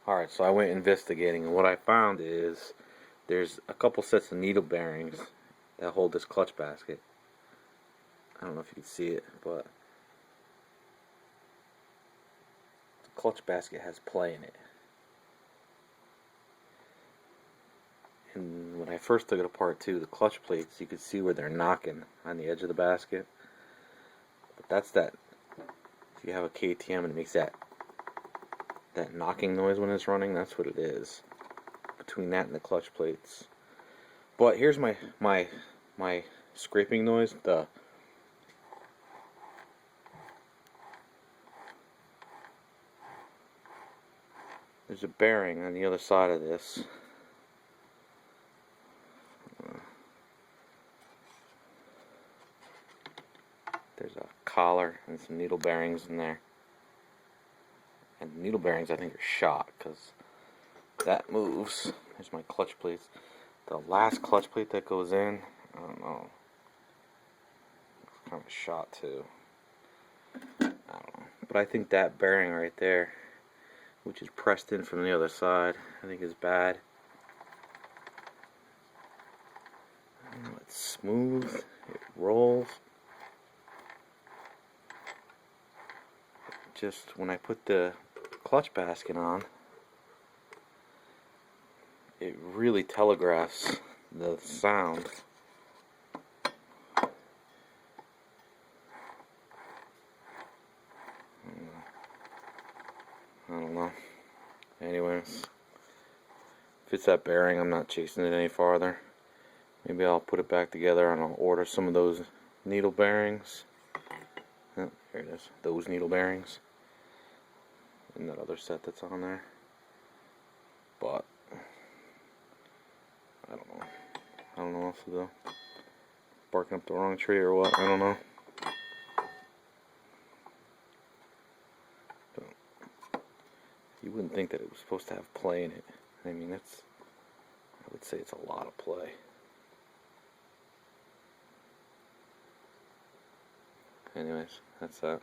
Alright, so I went investigating, and what I found is there's a couple sets of needle bearings that hold this clutch basket. I don't know if you can see it, but the clutch basket has play in it. And when I first took it apart too, the clutch plates, you could see where they're knocking on the edge of the basket. But that's that, if you have a KTM and it makes that knocking noise when it's running, that's what it is. Between that and the clutch plates. But here's my scraping noise. There's a bearing on the other side of this. There's a collar and some needle bearings in there. And the needle bearings, I think, are shot because that moves. There's my clutch plates. The last clutch plate that goes in, I don't know. It's kind of shot too. I don't know. But I think that bearing right there, which is pressed in from the other side, I think is bad. I don't know, it's smooth. It rolls. Just when I put the clutch basket on, it really telegraphs the sound. I don't know. Anyways, if it's that bearing, I'm not chasing it any farther. Maybe I'll put it back together and I'll order some of those needle bearings. Oh, here it is. Those needle bearings. And that other set that's on there. But I don't know. I don't know if the barking up the wrong tree or what. I don't know. But you wouldn't think that it was supposed to have play in it. I mean, I would say it's a lot of play. Anyways, that's that.